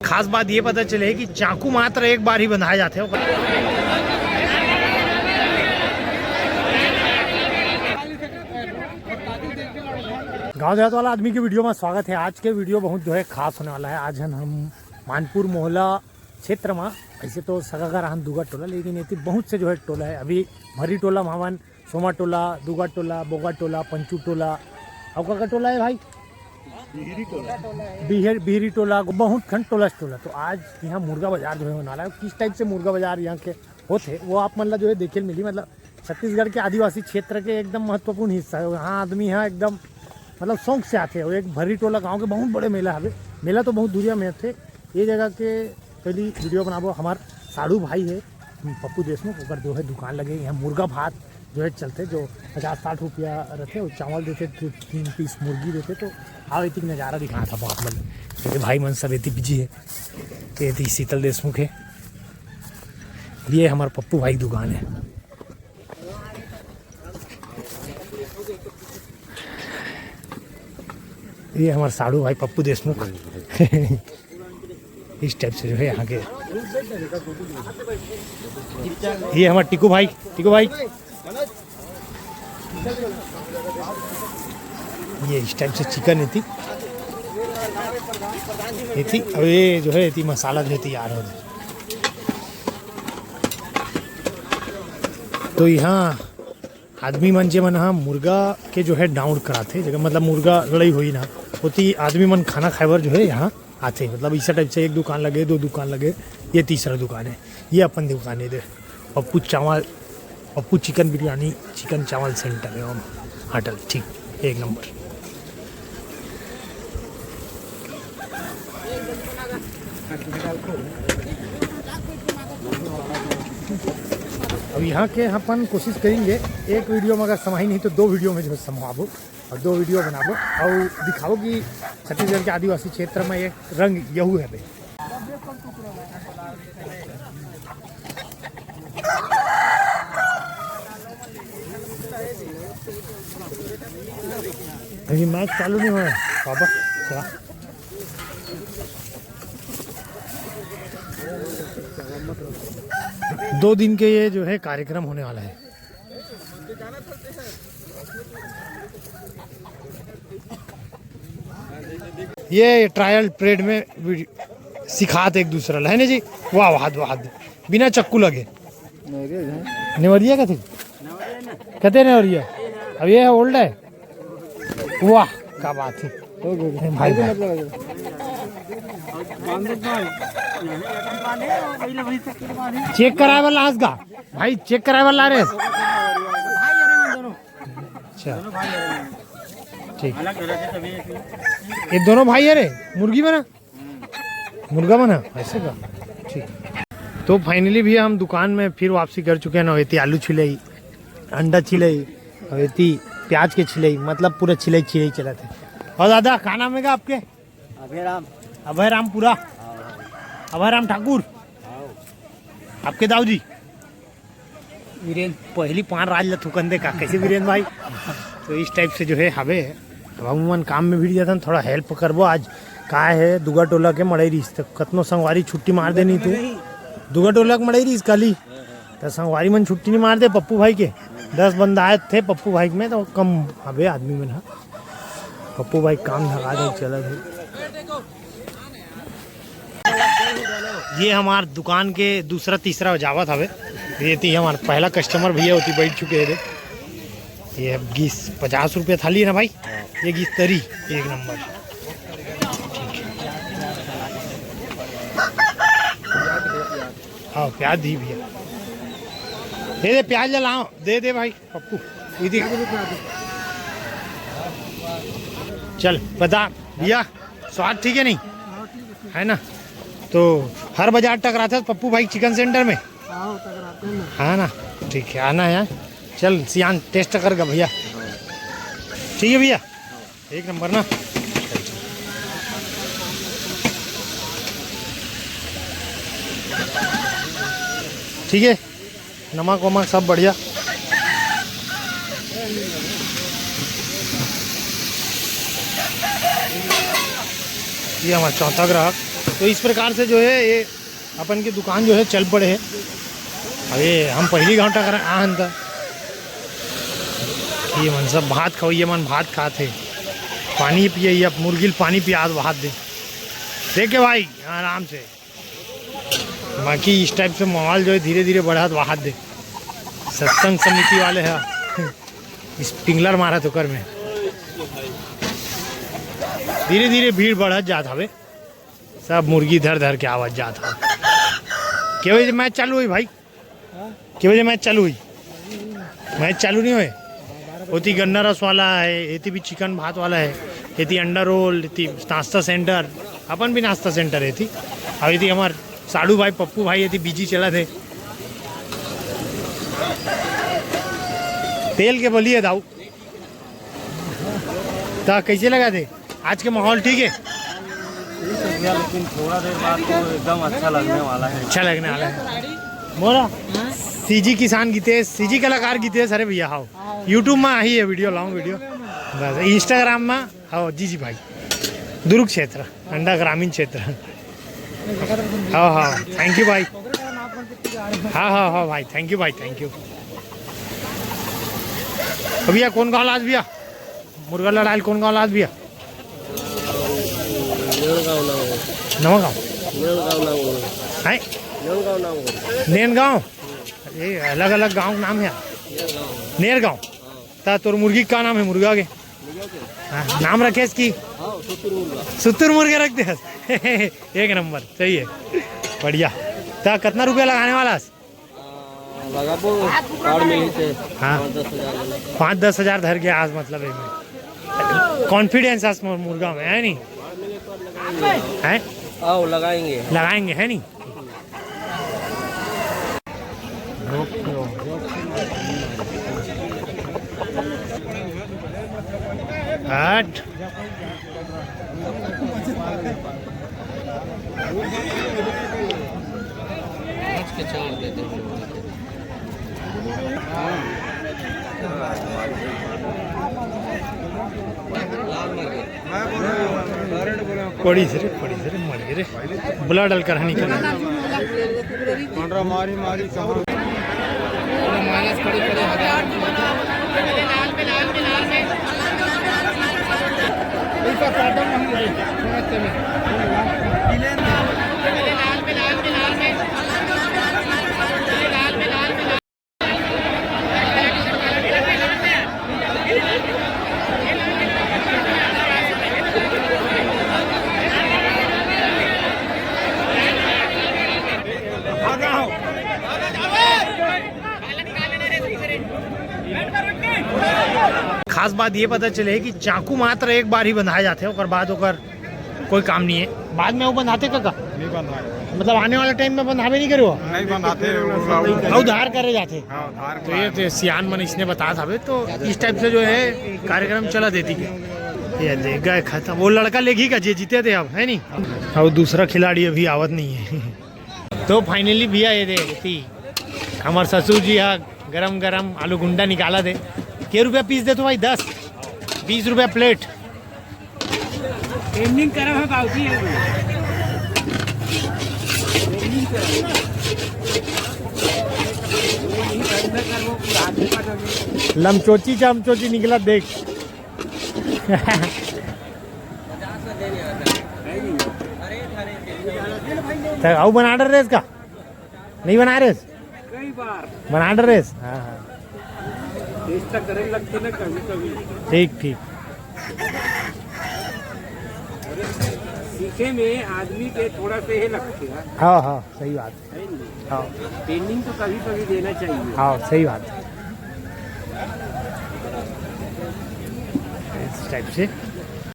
खास बात ये पता चले कि चाकू मात्र एक बार ही बनाए जाते हैं। गांव देहात वाला आदमी की वीडियो में स्वागत है। आज के वीडियो बहुत जो है खास होने वाला है। आज हम मानपुर मोहल्ला क्षेत्र में ऐसे तो सगागर हम दुगा टोला, लेकिन ये बहुत से जो है टोला है। अभी भरी टोला मावन, सोमा टोला, दुगा टोला, बोगा टोला, पंचू टोला, और का टोला है भाई बिहरी टोला, बहुत खंड टोला। तो आज यहाँ मुर्गा बाजार जो है होने वाला है। किस टाइप से मुर्गा बाजार यहाँ के होते वो आप मतलब जो है देखे मिली। मतलब छत्तीसगढ़ के आदिवासी क्षेत्र के एकदम महत्वपूर्ण हिस्सा है। यहाँ आदमी यहाँ एकदम मतलब शौक से आते हैं। एक भरी टोला गाँव के बहुत बड़े मेला है। मेला तो बहुत दूरिया में थे। ये जगह के पहली वीडियो बनाबो। हमार साड़ू भाई है पप्पू देशमुख, ओकर जो है दुकान लगे। यहाँ मुर्गा भात जो है चलते, जो 50-60 रुपया रहते और चावल देते, 3 पीस मुर्गी देते। तो आओ इतनी नज़ारा दिखाना था बहुत मतलब। तो भाई मन सब इतनी बिजी है। तो ये शीतल देशमुख है, ये हमारे पप्पू भाई दुकान है। ये हमारे साड़ू भाई पप्पू देशमुख इस टाइप से जो है यहाँ के। ये हमारे टिकू भाई ये इस टाइप से चिकन थी। अब ये जो है मसाला जो है तैयार हो। तो यहाँ आदमी मन जे मन हाँ मुर्गा के जो है डाउन कराते जगह, मतलब मुर्गा लड़ाई हुई ना होती, आदमी मन खाना खाए जो है यहाँ आते। मतलब इस टाइप से एक दुकान लगे, 2 दुकान लगे, ये तीसरा दुकान है। ये अपन दुकान है इधर पप्पू चिकन बिरयानी, चिकन चावल सेंटर है होटल, ठीक 1 नंबर। अब यहाँ के अपन कोशिश करेंगे एक वीडियो में अगर समाही नहीं तो 2 वीडियो में जो है समाबो और 2 वीडियो बनाबो और दिखाओ कि छत्तीसगढ़ के आदिवासी क्षेत्र में एक रंग यहू है भाई। अभी मैच चालू नहीं हुआ है बाबा क्या? 2 दिन के ये जो है कार्यक्रम होने वाला है। ये ट्रायल परेड में सिखाते एक दूसरा है ना जी। वाह वाह बिना चक्कू लगे नेवरिया का थे कहते नेवरिया। अब ये ओल्ड है। वाह क्या बात है भाई। चेक कराए वाला आज का भाई, चेक कराए वाला रे। अच्छा ठीक, ये दोनों भाई है रे। मुर्गा बना ऐसे का ठीक। तो फाइनली भी हम दुकान में फिर वापसी कर चुके हैं ना। इतनी आलू छिलई, अंडा छिलई और इतनी प्याज के छिलई, मतलब पूरा छिलई चला थे। और दादा क्या नाम है आपके? अभय रामपुरा, अभय राम ठाकुर। आपके दाऊ जी वीरेंद्र पहली 5 राज लुकन दे का कैसे वीरेंद्र भाई। तो इस टाइप से जो है हवे अमूमन काम में भी जाता थोड़ा हेल्प करबो। आज का है दुगा टोला के मड़ई रहीस तो कतनो संगवारी छुट्टी मार देनी थे। दुगा टोला के मड़ई रहीस काली तो संगवारी मन छुट्टी नहीं मार दे। पप्पू भाई के 10 बंदा आए थे पप्पू भाई में, तो कम हवे आदमी में ना। पप्पू भाई काम धगा दे चला थे। ये हमार दुकान के दूसरा तीसरा जावत हवे। ये थी हमारा पहला कस्टमर भैया होती बैठ चुके थे। ये गीस 50 रुपये थाली है ना भाई। ये गीस तरी 1 नंबर ठीक है। हाँ प्याज दी भैया, दे प्याज लाओ, दे भाई पप्पू। चल बता भैया, स्वाद ठीक है नहीं है ना? तो हर बाजार टकराता है पप्पू भाई चिकन सेंटर में। हाँ ना ठीक है, आना है। चल सियान टेस्ट कर भैया, ठीक है भैया 1 नंबर ना। ठीक है, नमक वमक सब बढ़िया। ये हमारा चौथा ग्राहक तो इस प्रकार से जो है ये अपन की दुकान जो है चल पड़े है। अरे हम पहली घंटा कर आहन था ये मन सब भात खाओ, ये मन भात खाते पानी पिए, अब मुर्गिल पानी पिया भात दे देखे भाई आराम से। बाकी इस टाइप से माहौल जो है धीरे धीरे बढ़ा भात दे। सत्संग समिति वाले है इस पिंगलर मारा तो कर में धीरे धीरे भीड़ बढ़त जाता हवे, सब मुर्गी धर धर के आवाज जाता। के बजे मैच चालू हुई भाई? के बजे मैच चालू हुई? मैच चालू नहीं हुए। होती गन्ना रस वाला है, एती भी चिकन भात वाला है, एती अंडा रोल, एती नाश्ता सेंटर, अपन भी नाश्ता सेंटर है थी। अब एती हमार साड़ू भाई पप्पू भाई एती बिजी चला थे। तेल के बोलिए दाऊ तो कैसे लगा थे? आज के माहौल ठीक है, लेकिन थोड़ा देर बाद तो एकदम अच्छा लगने वाला है। अच्छा लगने वाला है मोरा। सीजी किसान गीते, सीजी कलाकार गीते अरे भैया हाँ यूट्यूब में आई है वीडियो लाऊं वीडियो बस। इंस्टाग्राम में हाँ जी भाई दुर्ग क्षेत्र अंडा ग्रामीण क्षेत्र। हाँ हाँ थैंक यू भाई। हाँ हाँ हाँ भाई थैंक यू भाई थैंक यू। भैया कौन गाँव लाज भैया? मुर्गा लड़ाइल कौन गाँव लाज भैया? नवा गाँव है नेन गाँव। ये अलग अलग गांव का नाम है नेर गाँव। ता तोर मुर्गी का नाम है? मुर्गा के नाम रखे इसकी सुतुर मुर्गे रखते हैं। एक नंबर सही है बढ़िया। ता कितना रुपया लगाने वाला? हाँ 5-10 हज़ार धर के आज मतलब कॉन्फिडेंस आज मुर्गा में है नहीं है? आओ लगाएंगे है नहीं। हट पड़ी से मर गए रे बुला डल कर हनी कर मारी मारी खास बात ये पता चले कि चाकू मात्र एक बार ही बंधाए जाते हैं, और बाद होकर कोई काम नहीं है। बाद में वो बंधाते का नहीं बंधाए, मतलब आने वाले टाइम में बंधावे नहीं करे वो नहीं बंधाते, उधार करे जाते। तो ये तो सियान मन इसने बता था। तो इस टाइप से जो है कार्यक्रम चला देती ये देख गए खत्म। वो लड़का लेगी का जे जीते थे अब है नहीं। और दूसरा खिलाड़ी अभी आवत नहीं है। तो फाइनली भैया ये देखती हमारे ससुर जी यहाँ गरम गरम आलू गुंडा निकाला थे। क्या रुपया पीस दे तो भाई? 10-20 रुपया प्लेट। ट्रेनिंग करा है बाबूजी लमचोची चमचोची निकला देख। आओ बना डर रेस का नहीं बना रेस कई बार बना डर रेस। हाँ हाँ करने लगते ना कभी कभी। ठीक ठीक सीखे में आदमी के थोड़ा से ही लगते हैं। हाँ हाँ सही बात है। हाँ ट्रेनिंग तो कभी कभी देना चाहिए। हाँ सही बात है। इस टाइप से